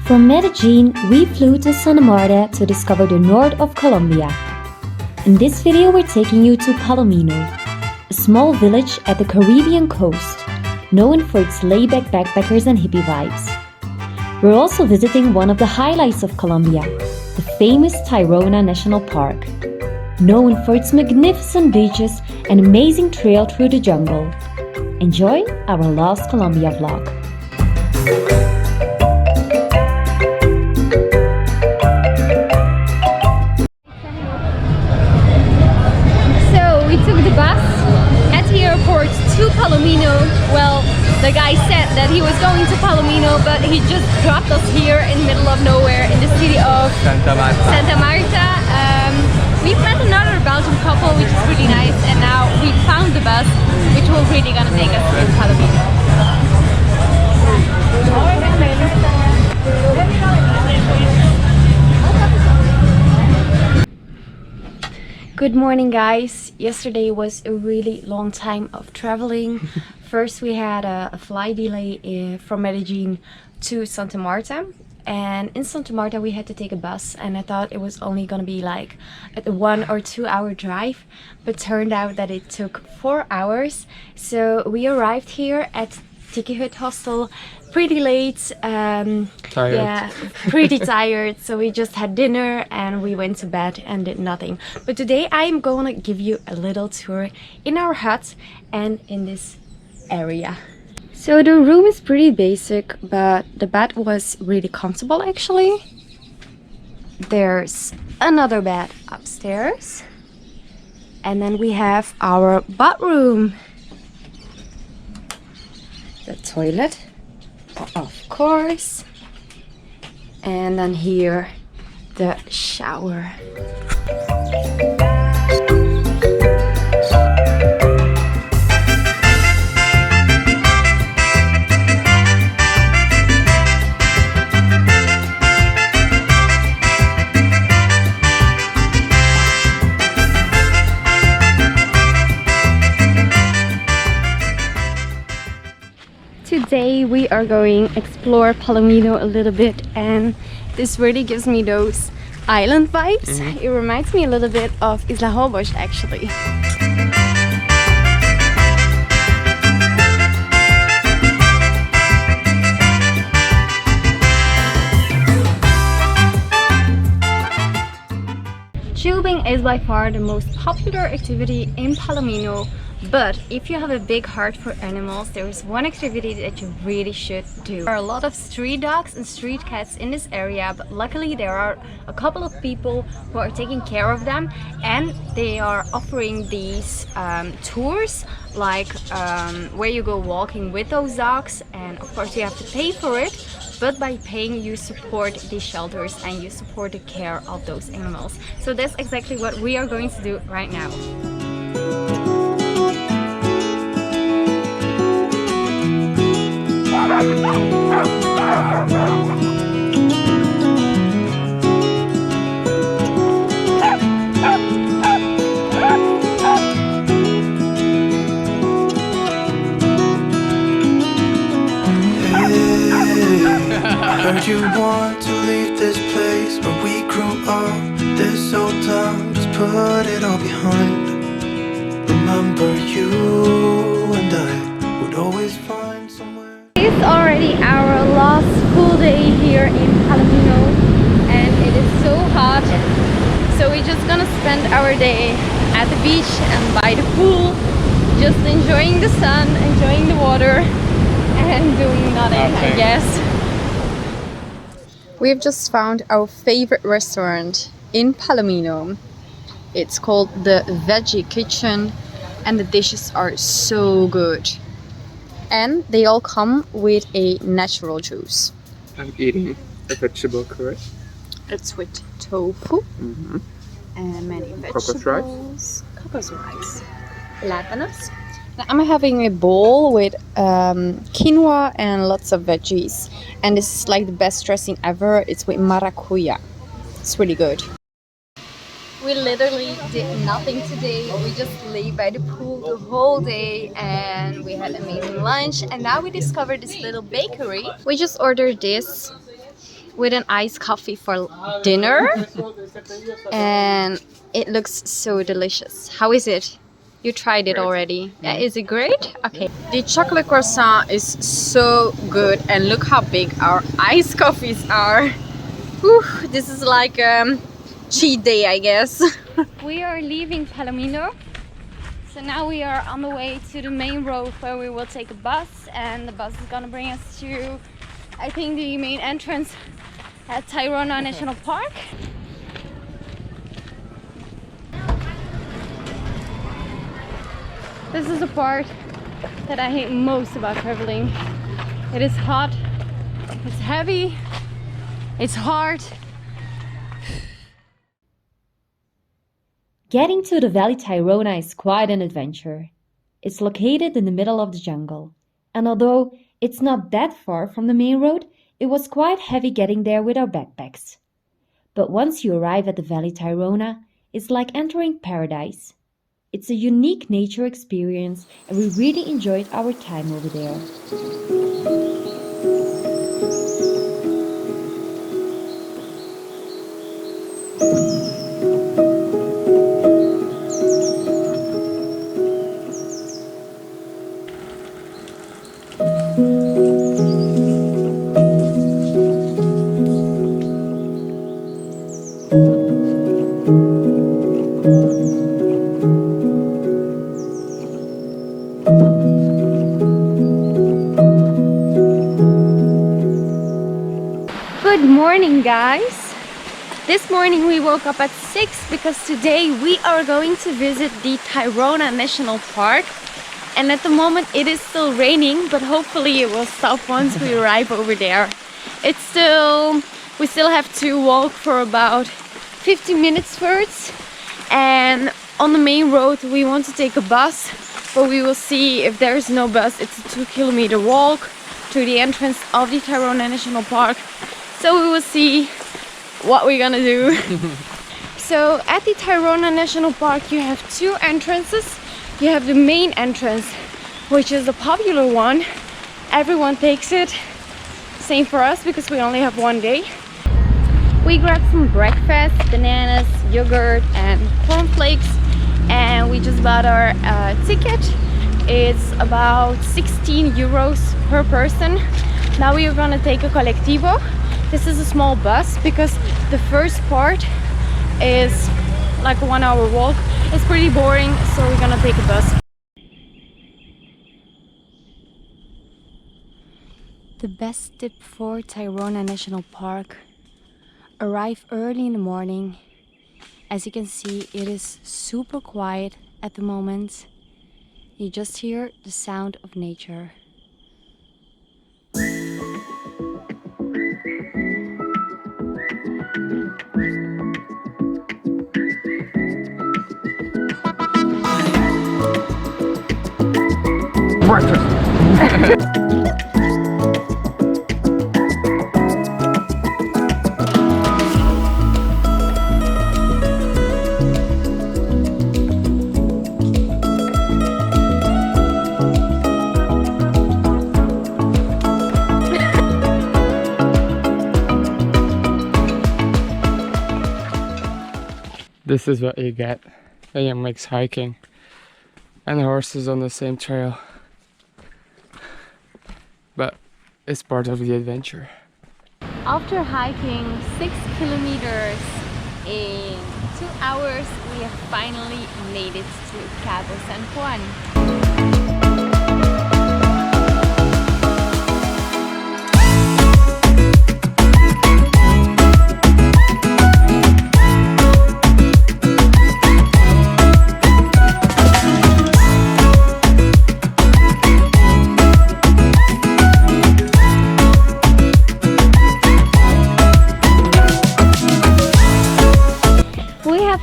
From Medellin, we flew to Santa Marta to discover the north of Colombia. In this video, we're taking you to Palomino, a small village at the Caribbean coast, known for its laid-back backpackers and hippie vibes. We're also visiting one of the highlights of Colombia, the famous Tayrona National Park, known for its magnificent beaches and amazing trail through the jungle. Enjoy our Lost Colombia vlog. So we took the bus at the airport to Palomino. Well, the guy said that he was going to Palomino, but he just dropped us here in the middle of nowhere in the city of Santa Marta. We've met another Belgian couple, which is really nice, and now we found the bus, which will really gonna take us to Palomino. Good morning, guys. Yesterday was a really long time of traveling. First we had a flight delay from Medellin to Santa Marta, and in Santa Marta we had to take a bus, and I thought it was only gonna be like a 1 or 2 hour drive, but turned out that it took 4 hours. So we arrived here at Tiki Hut hostel pretty late, Tired. yeah, pretty tired, so we just had dinner and we went to bed and did nothing. But today I'm gonna give you a little tour in our hut and in this area. So the room is pretty basic, but the bed was really comfortable actually. There's another bed upstairs, and then we have our bathroom, the toilet, of course, and then here the shower. Today we are going explore Palomino a little bit, and this really gives me those island vibes. It reminds me a little bit of Isla Holbox actually. Tubing is by far the most popular activity in Palomino, but if you have a big heart for animals, there is one activity that you really should do. There are a lot of street dogs and street cats in this area, but luckily there are a couple of people who are taking care of them, and they are offering these tours, like where you go walking with those dogs, and of course you have to pay for it. But by paying, you support these shelters and you support the care of those animals. So that's exactly what we are going to do right now. Heard you want to leave this place where we grew up. This old town, just put it all behind. Remember you and I would always find somewhere. It's already our last full day here in Palomino, and it is so hot. So we're just gonna spend our day at the beach and by the pool, just enjoying the sun, enjoying the water, and doing nothing, I guess. We've just found our favorite restaurant in Palomino. It's called the Veggie Kitchen, and the dishes are so good. And they all come with a natural juice. I'm eating a vegetable curry. It's with tofu and many vegetables. Cockles rice. Plátanos. Now I'm having a bowl with quinoa and lots of veggies, and this is like the best dressing ever. It's with maracuya. It's really good. We literally did nothing today. We just lay by the pool the whole day and we had amazing lunch, and now we discovered this little bakery. We just ordered this with an iced coffee for dinner, and it looks so delicious. How is it? You tried it already. Yeah, is it great? Okay. The chocolate croissant is so good, and look how big our iced coffees are. Whew, this is like cheat day, I guess. We are leaving Palomino, so now we are on the way to the main road where we will take a bus, and the bus is gonna bring us to, I think, the main entrance at Tayrona National Park. This is the part that I hate most about traveling. It is hot, it's heavy, it's hard. Getting to the Valley Tayrona is quite an adventure. It's located in the middle of the jungle, and although it's not that far from the main road, it was quite heavy getting there with our backpacks. But once you arrive at the Valley Tayrona, it's like entering paradise. It's a unique nature experience, and we really enjoyed our time over there. Good morning, guys. This morning we woke up at 6 because today we are going to visit the Tayrona National Park, and at the moment it is still raining, but hopefully it will stop once we arrive over there. We still have to walk for about 15 minutes first, and on the main road we want to take a bus, but we will see if there is no bus. It's a 2-kilometer walk to the entrance of the Tayrona National Park. So we will see what we're gonna do. So at the Tayrona National Park you have two entrances. You have the main entrance, which is the popular one. Everyone takes it. Same for us because we only have one day. We grabbed some breakfast, bananas, yogurt and cornflakes, and we just bought our ticket. It's about 16 euros per person. Now we are gonna take a colectivo. This is a small bus because the first part is like a 1-hour walk. It's pretty boring, so we're gonna take a bus. The best tip for Tayrona National Park: arrive early in the morning. As you can see, it is super quiet at the moment. You just hear the sound of nature. This is what you get when you mix hiking and horses on the same trail. But it's part of the adventure. After hiking 6 kilometers in 2 hours, we have finally made it to Cabo San Juan.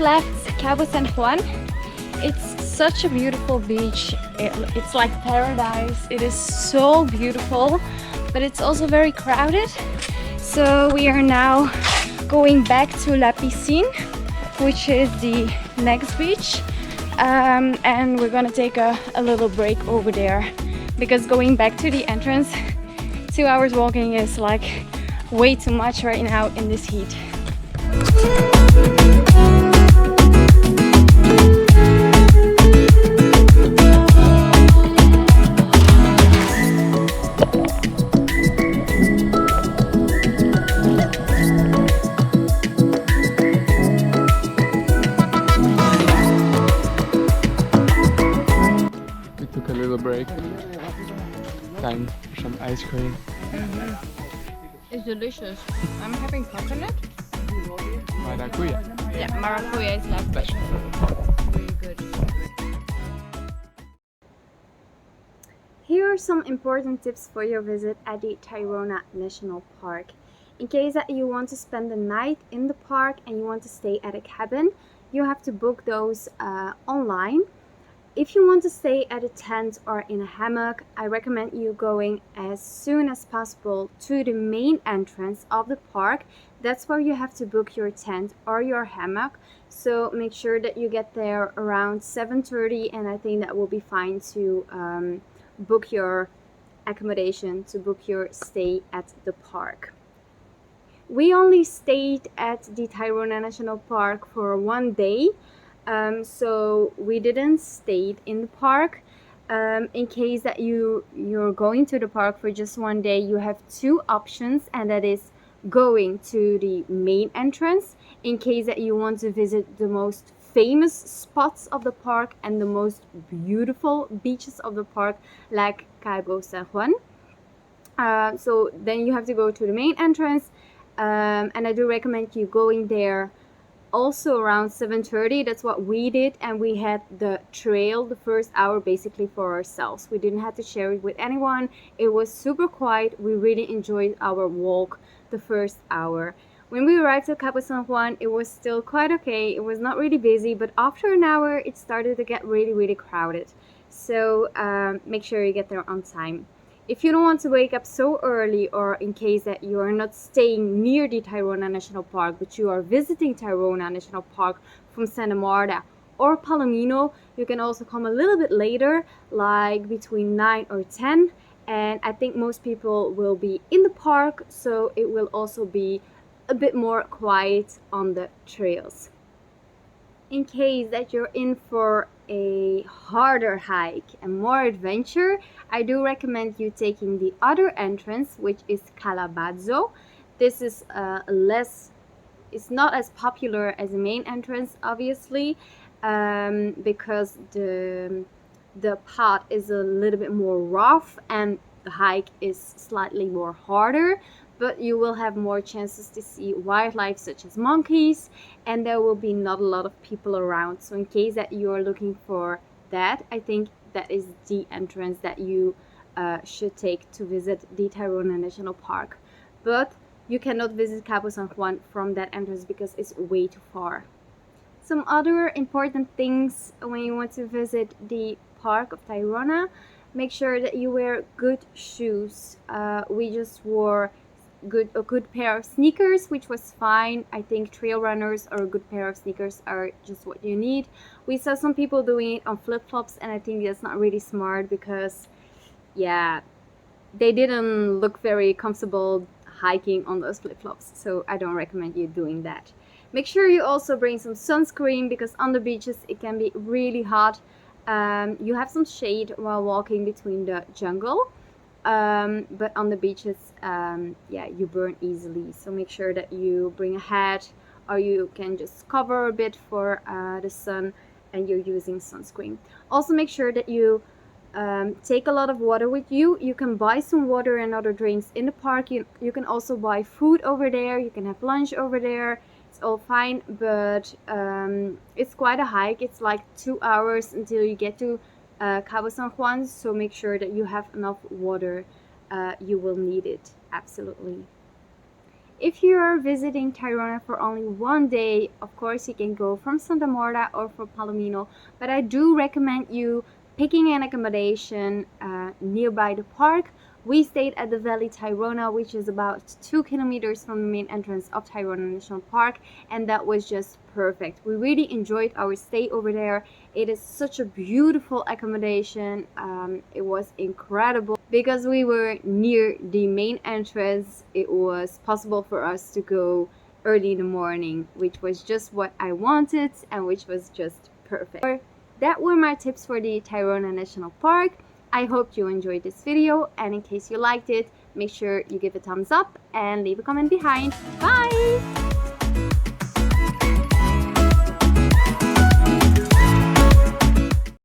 Left Cabo San Juan. It's such a beautiful beach. It's like paradise. It is so beautiful, but it's also very crowded. So we are now going back to La Piscine, which is the next beach, and we're gonna take a little break over there because going back to the entrance, 2 hours walking is like way too much right now in this heat. We took a little break. Time for some ice cream. It's delicious. I'm having coconut. Maracuya. Yeah, maracuya is like That's really good. Here are some important tips for your visit at the Tayrona National Park. In case that you want to spend the night in the park and you want to stay at a cabin, you have to book those online. If you want to stay at a tent or in a hammock, I recommend you going as soon as possible to the main entrance of the park. That's where you have to book your tent or your hammock. So make sure that you get there around 7:30, and I think that will be fine to book your accommodation, to book your stay at the park. We only stayed at the Tayrona National Park for one day. So we didn't stay in the park. In case that you're going to the park for just one day, you have two options, and that is going to the main entrance in case that you want to visit the most famous spots of the park and the most beautiful beaches of the park, like Cabo San Juan. So then you have to go to the main entrance, and I do recommend you going there also around 7:30. That's what we did, and we had the trail the first hour basically for ourselves. We didn't have to share it with anyone. It was super quiet. We really enjoyed our walk the first hour. When we arrived at Cabo San Juan, it was still quite okay. It was not really busy, but after an hour it started to get really crowded. So make sure you get there on time. If you don't want to wake up so early, or in case that you are not staying near the Tayrona National Park, but you are visiting Tayrona National Park from Santa Marta or Palomino, you can also come a little bit later, like between 9 or 10. And I think most people will be in the park, so it will also be a bit more quiet on the trails. In case that you're in for a harder hike and more adventure, I do recommend you taking the other entrance, which is Calabazo. This is it's not as popular as the main entrance, obviously, because the path is a little bit more rough and the hike is slightly more harder, but you will have more chances to see wildlife such as monkeys, and there will be not a lot of people around. So in case that you are looking for that, I think that is the entrance that you should take to visit the Tayrona National Park. But you cannot visit Cabo San Juan from that entrance because it's way too far. Some other important things when you want to visit the park of Tayrona: make sure that you wear good shoes. We just wore a good pair of sneakers, which was fine. I think trail runners or a good pair of sneakers are just what you need. We saw some people doing it on flip-flops, and I think that's not really smart because, yeah, they didn't look very comfortable hiking on those flip-flops, so I don't recommend you doing that. Make sure you also bring some sunscreen because on the beaches it can be really hot. You have some shade while walking between the jungle, but on the beaches, yeah, you burn easily. So make sure that you bring a hat, or you can just cover a bit for the sun, and you're using sunscreen. Also make sure that you take a lot of water with you. You can buy some water and other drinks in the park. You can also buy food over there. You can have lunch over there. It's all fine, but it's quite a hike. It's like 2 hours until you get to Cabo San Juan, so make sure that you have enough water. You will need it, absolutely. If you are visiting Tayrona for only one day, of course you can go from Santa Marta or from Palomino, but I do recommend you picking an accommodation nearby the park. We stayed at the Valley Tayrona, which is about 2 kilometers from the main entrance of Tayrona National Park, and that was just perfect. We really enjoyed our stay over there. It is such a beautiful accommodation. It was incredible because we were near the main entrance, it was possible for us to go early in the morning, which was just what I wanted and which was just perfect. That were my tips for the Tayrona National Park. I hope you enjoyed this video, and in case you liked it, make sure you give a thumbs up and leave a comment behind. Bye!